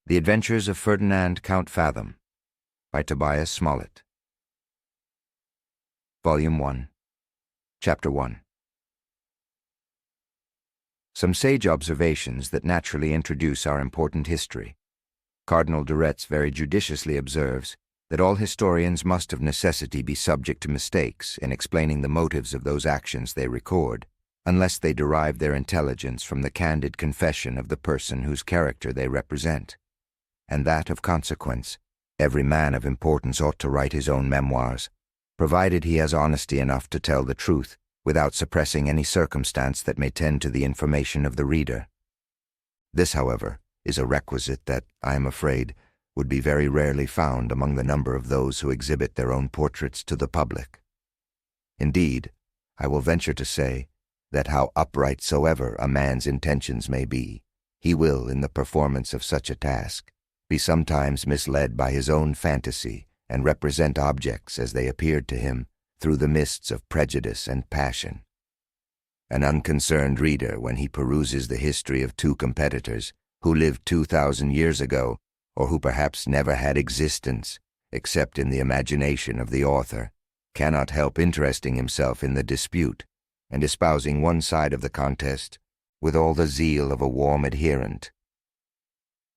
The Adventures of Ferdinand Count Fathom by Tobias Smollett. Volume 1, Chapter 1. Some sage observations that naturally introduce our important history. Cardinal de Retz very judiciously observes that all historians must of necessity be subject to mistakes in explaining the motives of those actions they record, unless they derive their intelligence from the candid confession of the person whose character they represent. And that, of consequence, every man of importance ought to write his own memoirs, provided he has honesty enough to tell the truth, without suppressing any circumstance that may tend to the information of the reader. This, however, is a requisite that, I am afraid, would be very rarely found among the number of those who exhibit their own portraits to the public. Indeed, I will venture to say that how upright soever a man's intentions may be, he will, in the performance of such a task, be sometimes misled by his own fantasy and represent objects as they appeared to him through the mists of prejudice and passion. An unconcerned reader, when he peruses the history of two competitors who lived 2,000 years ago, or who perhaps never had existence except in the imagination of the author, cannot help interesting himself in the dispute and espousing one side of the contest with all the zeal of a warm adherent.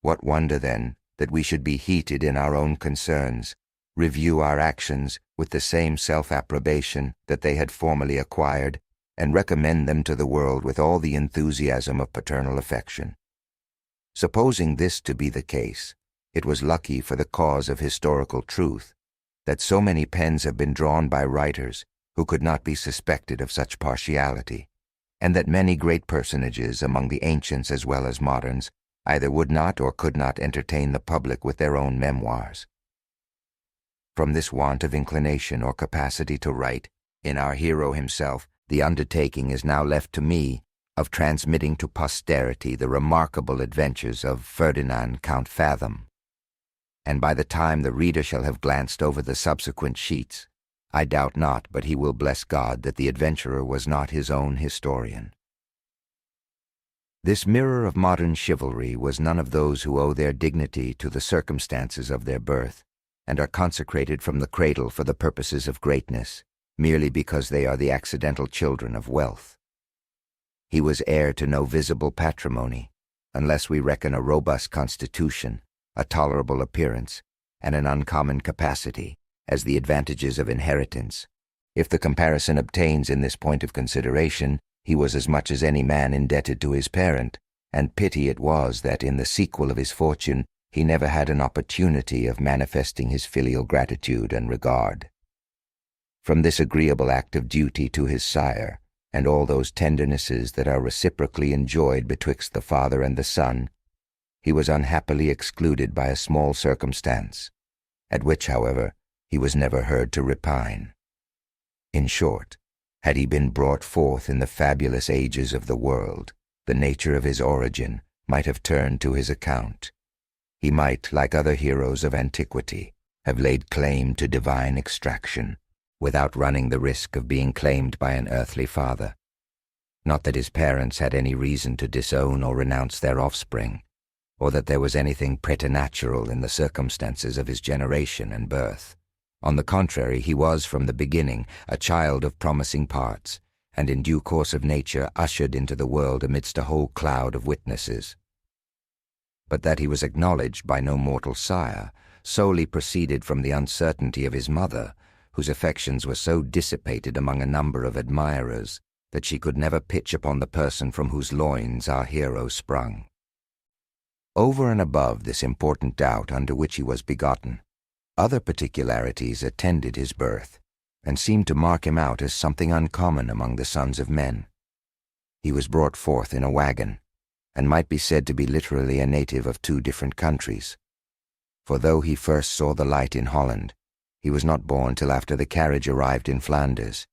What wonder, then, that we should be heated in our own concerns, review our actions with the same self-approbation that they had formerly acquired, and recommend them to the world with all the enthusiasm of paternal affection. Supposing this to be the case, it was lucky for the cause of historical truth that so many pens have been drawn by writers who could not be suspected of such partiality, and that many great personages among the ancients as well as moderns either would not or could not entertain the public with their own memoirs. From this want of inclination or capacity to write, in our hero himself, the undertaking is now left to me of transmitting to posterity the remarkable adventures of Ferdinand Count Fathom. And by the time the reader shall have glanced over the subsequent sheets, I doubt not but he will bless God that the adventurer was not his own historian. This mirror of modern chivalry was none of those who owe their dignity to the circumstances of their birth, and are consecrated from the cradle for the purposes of greatness, merely because they are the accidental children of wealth. He was heir to no visible patrimony, unless we reckon a robust constitution, a tolerable appearance, and an uncommon capacity, as the advantages of inheritance. If the comparison obtains in this point of consideration, he was as much as any man indebted to his parent, and pity it was that in the sequel of his fortune he never had an opportunity of manifesting his filial gratitude and regard. From this agreeable act of duty to his sire, and all those tendernesses that are reciprocally enjoyed betwixt the father and the son, he was unhappily excluded by a small circumstance, at which, however, he was never heard to repine. In short, had he been brought forth in the fabulous ages of the world, the nature of his origin might have turned to his account. He might, like other heroes of antiquity, have laid claim to divine extraction, without running the risk of being claimed by an earthly father. Not that his parents had any reason to disown or renounce their offspring, or that there was anything preternatural in the circumstances of his generation and birth. On the contrary, he was from the beginning a child of promising parts, and in due course of nature ushered into the world amidst a whole cloud of witnesses. But that he was acknowledged by no mortal sire solely proceeded from the uncertainty of his mother, whose affections were so dissipated among a number of admirers that she could never pitch upon the person from whose loins our hero sprung. Over and above this important doubt under which he was begotten, other particularities attended his birth, and seemed to mark him out as something uncommon among the sons of men. He was brought forth in a wagon, and might be said to be literally a native of two different countries. For though he first saw the light in Holland, he was not born till after the carriage arrived in Flanders,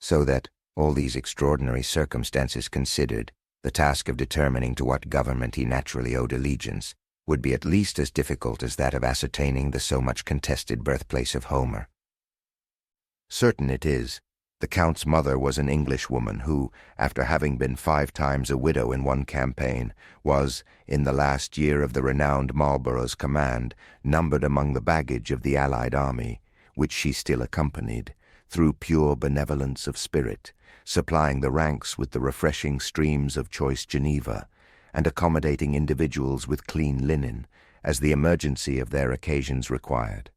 so that, all these extraordinary circumstances considered, the task of determining to what government he naturally owed allegiance would be at least as difficult as that of ascertaining the so much contested birthplace of Homer. Certain it is The Count's mother was an Englishwoman who, after having been 5 times a widow in one campaign, was, in the last year of the renowned Marlborough's command, numbered among the baggage of the Allied army, which she still accompanied, through pure benevolence of spirit, supplying the ranks with the refreshing streams of choice Geneva, and accommodating individuals with clean linen, as the emergency of their occasions required.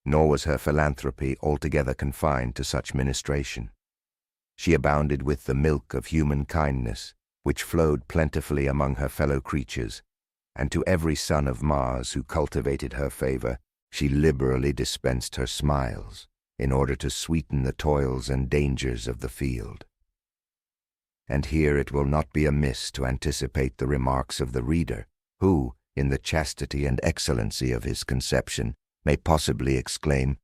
Nor was her philanthropy altogether confined to such ministration. She abounded with the milk of human kindness, which flowed plentifully among her fellow creatures, and to every son of Mars who cultivated her favor, she liberally dispensed her smiles, in order to sweeten the toils and dangers of the field. And here it will not be amiss to anticipate the remarks of the reader, who, in the chastity and excellency of his conception, may possibly exclaim,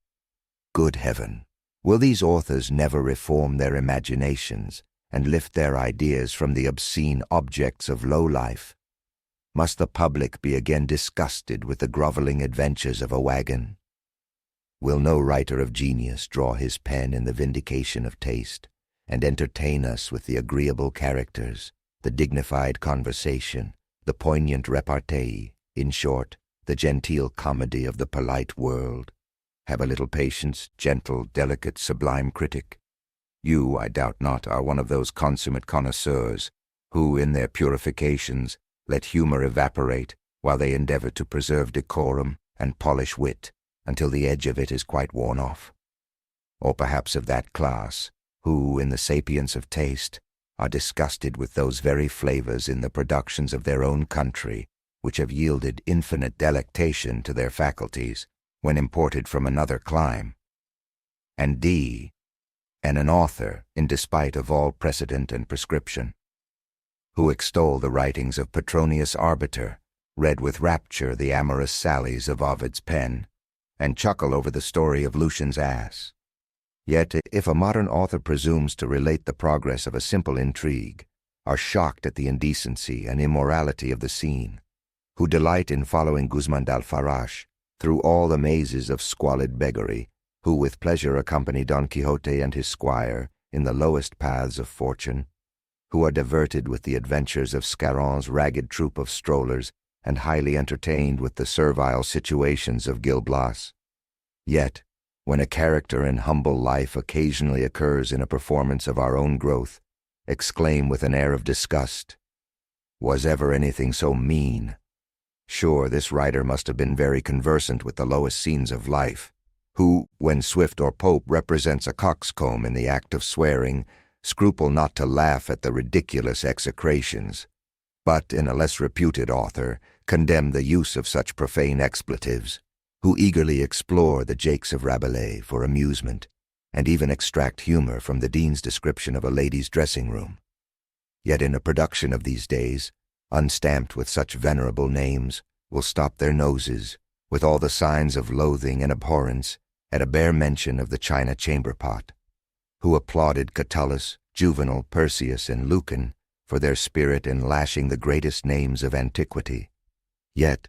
"Good heaven! Will these authors never reform their imaginations and lift their ideas from the obscene objects of low life? Must the public be again disgusted with the groveling adventures of a wagon? Will no writer of genius draw his pen in the vindication of taste, and entertain us with the agreeable characters, the dignified conversation, the poignant repartee, in short, the genteel comedy of the polite world? Have a little patience, gentle, delicate, sublime critic. You, I doubt not, are one of those consummate connoisseurs who, in their purifications, let humor evaporate while they endeavor to preserve decorum and polish wit until the edge of it is quite worn off. Or perhaps of that class who, in the sapience of taste, are disgusted with those very flavors in the productions of their own country which have yielded infinite delectation to their faculties when imported from another clime. And D, and an author, in despite of all precedent and prescription, who extol the writings of Petronius Arbiter, read with rapture the amorous sallies of Ovid's pen, and chuckle over the story of Lucian's ass. Yet, if a modern author presumes to relate the progress of a simple intrigue, are shocked at the indecency and immorality of the scene, who delight in following Guzman d'Alfarache through all the mazes of squalid beggary, who with pleasure accompany Don Quixote and his squire in the lowest paths of fortune, who are diverted with the adventures of Scarron's ragged troop of strollers, and highly entertained with the servile situations of Gil Blas. Yet, when a character in humble life occasionally occurs in a performance of our own growth, exclaim with an air of disgust, "Was ever anything so mean?" Sure, this writer must have been very conversant with the lowest scenes of life, who, when Swift or Pope represents a coxcomb in the act of swearing, scruple not to laugh at the ridiculous execrations, but, in a less reputed author, condemn the use of such profane expletives, who eagerly explore the jakes of Rabelais for amusement, and even extract humor from the Dean's description of a lady's dressing-room. Yet in a production of these days, unstamped with such venerable names, will stop their noses, with all the signs of loathing and abhorrence, at a bare mention of the china chamber-pot, who applauded Catullus, Juvenal, Persius, and Lucan for their spirit in lashing the greatest names of antiquity. Yet,